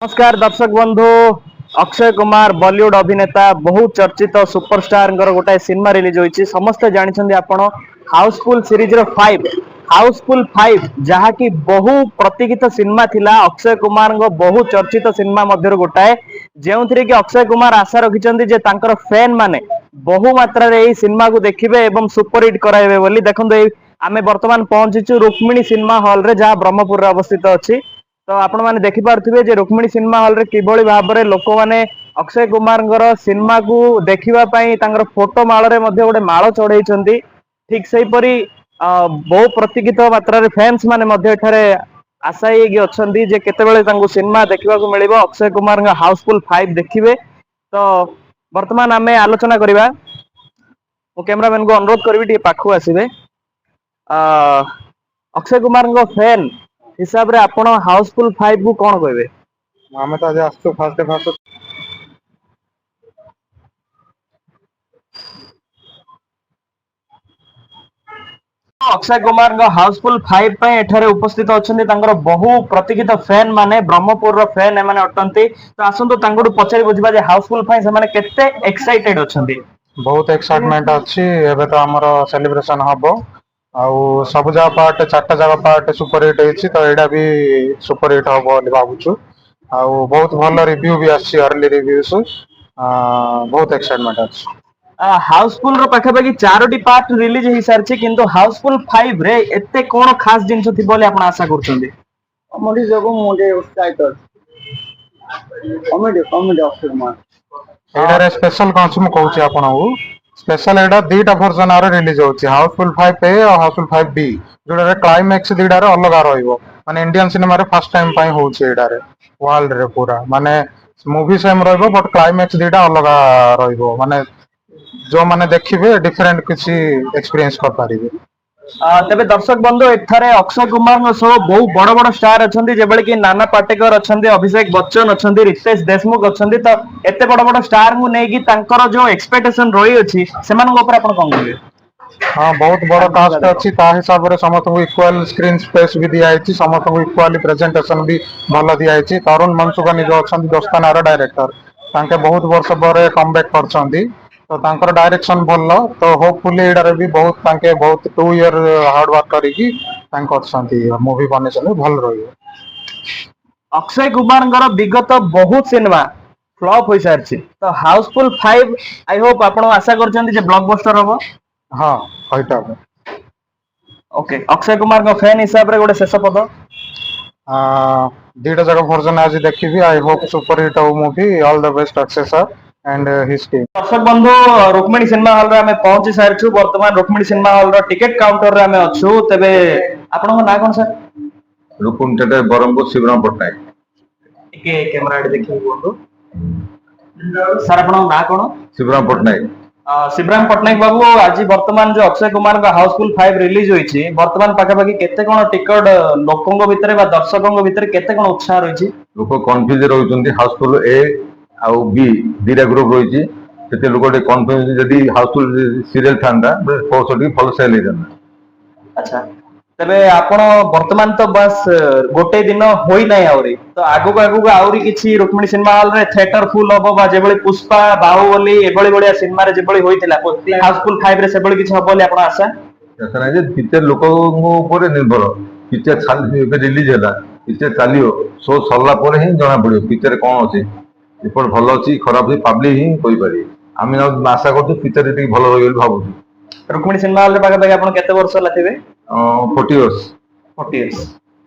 नमस्कार दर्शक बंधु। अक्षय कुमार बॉलीवुड अभिनेता बहु चर्चित सुपरस्टार गोटाए सिनेमा रिलीज होती समस्ते जानते आपण हाउसफुल सीरीज रो 5 हाउसफुल 5 जहाँकि बहु प्रतीक्षित सिनेमा थिला अक्षय कुमार बहु चर्चित सिनेमा मध्य गोटाए जो कि अक्षय कुमार आशा रखिंट जे तांकर फैन माने बहु मात्रा रे सिनेमा को देखिबे एवं सुपरहिट कराइबे बोली देखंतु आमे वर्तमान पहुंचीचु रुक्मिणी सिनेमा हॉल रे जहाँ ब्रह्मपुर रे अवस्थित अछि। तो आपण माने देखि पारुथिबे जे रुक्मिणी सिनेमा हॉल रे किभଳି भाबरे लोक माने अक्षय कुमार सिनेमा को देखिबा पई तांकर फोटो माळ रे मध्ये गोटे माळ चढ़ैछंती। ठीक सेही परी बहु प्रतीक्षित मात्रा रे फैंस माने मध्ये एठारे आशा हेगी अछंती जे केतेबेले तांको सिनेमा देखिबा को मिलिबो अक्षय कुमार हाउसफुल 5 देखिबे। तो वर्तमान आमे आलोचना करिबा। ओ कैमरामैन को अनुरोध करबी टी पाखु आसीबे। अक्षय कुमार फैन हिसाब रे आपण हाउसफुल 5 को कोन कहबे? आमे तो आज आसतो फास्ट अक्षय कुमार हाउसफुल 5 पे एठारे उपस्थित अछंती तांकर बहु प्रतीक्षित फैन माने ब्रह्मपुर रो फैन एमाने अटंती। तो आसंतु तांगडु पचारि बुझिबा जे हाउसफुल 5 से माने केते एक्साइटेड अछंती। बहुत एक्साइटमेंट अछि एबे तो हमरो सेलिब्रेशन हबो आउ सब जगह पार्ट चारटा जगह पार्ट सुपर हिट हेछि तो एडा भी सुपर हिट हबो बोली भाबुछु आउ बहुत भलो रिव्यू भी आछि अर्ली रिव्यूज बहुत एक्साइटमेंट अछि। हाउसफुल रो पाखापाखि 4टी पार्ट रिलीज हो सारछि किंतु हाउसफुल 5 रे एते कोन खास जिंस थि बोले आपण आशा करछन्ती? कॉमेडी जगो मुझे उत्साहित कॉमेडी कॉमेडी अक्षय कुमार एडा रे स्पेशल कोन छु म कहूछि आपनहु स्पेशल एडा दीटा वर्जन आरो रिलीज होछि हाउसफुल 5 ए और हाउसफुल 5 बी जोडा रे क्लाइमैक्स दीटा रे अलग रहइबो माने इंडियन सिनेमा रे फर्स्ट टाइम पई होछि एडा रे वर्ल्ड रे पूरा माने मूवी सेम रहइबो बट क्लाइमैक्स दीटा अलग रहइबो माने जो माने देखिबे डिफरेंट किसी एक्सपीरियंस कर पारिबे। तबे दर्शक बंधु एठारे अक्षय कुमार सह बहु बड़ बड़ स्टार अछंती जेबळे कि नाना पाटेकर अछंती अभिषेक बच्चन अछंती रितेश देशमुख अछंती। तो एते बड़ बड़ स्टार को नै कि तांकर जो एक्सपेक्टेशन रही अछि सेमान ऊपर आपण कोन कहबे? हां बहुत बड़ कास्ट अछि ता हिसाब रे समस्त को इक्वल स्क्रीन स्पेस भी दिया आइछि समस्त को इक्वली प्रेजेंटेशन भी भलो दिया आइछि। तरुण मनसुकानी जो अछंती दोस्ताना रो डायरेक्टर तांके बहुत वर्ष परे कमबैक करछंती तो तांकर डायरेक्शन भलो तो होपफुली एडारे भी बहुत तांके बहुत 2 ईयर हार्ड वर्क करिकि तांक करछंती मूवी बनेछन भल रहियो। अक्षय कुमार विगत बहुत सिनेमा फ्लॉप होई सारछि तो हाउसफुल 5 आई होप आपण आशा करछन्ती जे ब्लॉकबस्टर हबो। हां होइता ओके अक्षय कुमार फैन हिसाब रे गोटे शेष पद दीटा जगह वर्जन आज देखिबी आई होप सुपर हिट हो movie all the best Akshay sir and his team. दर्शक बंधु रुक्मिणी सिनेमा हॉल रे हमें पहुंची सारछु वर्तमान रुक्मिणी सिनेमा हॉल रो टिकट काउंटर रे हमें अछु। तबे आपन ना कोन सर? रुकुम टेटे बरमपुर शिवराम पटनायक टिके कैमरा आडे देखि बोलु सर आपन ना कोन? शिवराम पटनायक शिवराम पटनायक बाबू आज वर्तमान जो अक्षय कुमार का हाउसफुल 5 रिलीज होईछि वर्तमान पाखापाखि केते कोन टिकट लोकंग भितरे बा दर्शकंग भितरे केते कोन उत्साह रहिछि? लोक कन्फ्यूज रहुचंती हाउसफुल ए आउ बी दीटा ग्रुप रहिछि सेते लोक टे कन्फ्यूज जदी हाउसफुल सीरियल थांदा पोस्टडी फॉलो सेल हिजन। अच्छा तबे आपण वर्तमान तो बस गोटे दिन होई नै आउरी तो आगु आउरी किछि रुक्मिणी सिनेमा हॉल रे थिएटर फुल हबो बा जेबळी पुष्पा बाहुबली एबळी बळिया सिनेमा रे जेबळी होइतिला हाउसफुल 5 रे सेबळी किछि हबो बोली आपण आशा ऐसा नै जे पिक्चर लोक ऊपर निर्भर पिक्चर छाल रिलीज होला पिक्चर चालियो सो सरला परे ही जणा पड़ियो पिक्चर कोन अछि रिपोर्ट भलो अछि खराब अछि पब्लिक ही कोइ पारि आमी आशा करछु पिक्चर टिक भलो होय बोली भाबु। रुक्मिणी सिनेमा हॉल रे पाका आपण केते वर्ष लाथिबे? 40 इयर्स।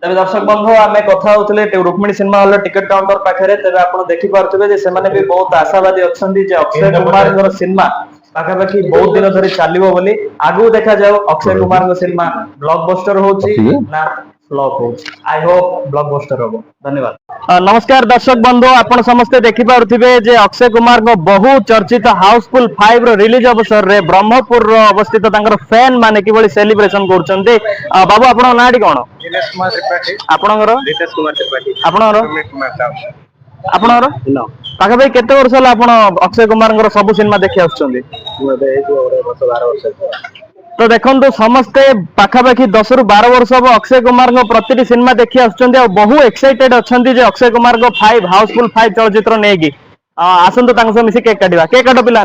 तबे दर्शक बंधु आमे कथा होतले Rukmini cinema hall ticket counter पाखरे तबे आपण देखि पारथबे जे सेमाने भी बहुत आशावादी अछंती जे अक्षय कुमार गर सिनेमा पाखापाखि बहुत दिन धरि चालिबो बोली आगु देखा जाओ अक्षय कुमार गर सिनेमा ब्लॉकबस्टर होची ना फ्लॉप होची आई होप ब्लॉकबस्टर होबो। धन्यवाद। नमस्कार दर्शक बंधु आपण समस्त देखि पारथबे जे अक्षय कुमार को बहु चर्चित हाउसफुल 5 रो रिलीज अवसर रे ब्रह्मपुर रो अवस्थित तांकर फैन माने किबळी सेलिब्रेशन करछन्ते। बाबू आपण नाडी कोन? दिनेश कुमार त्रिपाठी आपणकर रितेश कुमार त्रिपाठी आपणकर सुमित कुमार साहू आपणकर नो पाखा भाई केते वर्ष होला आपण अक्षय कुमार सब सिनेमा देखि आछन्ते? मते 12 वर्ष तो देखो समस्ते पाखापाखि 10 रु 12 वर्ष हम अक्षय कुमार प्रति सिनेमा देखी आसुचंदी और बहु एक्साइटेड अच्छा जे अक्षय कुमार 5 हाउसफुल 5 चलचित्र नहीं आसतु सह मिसी केक काटिबा केक काट पिला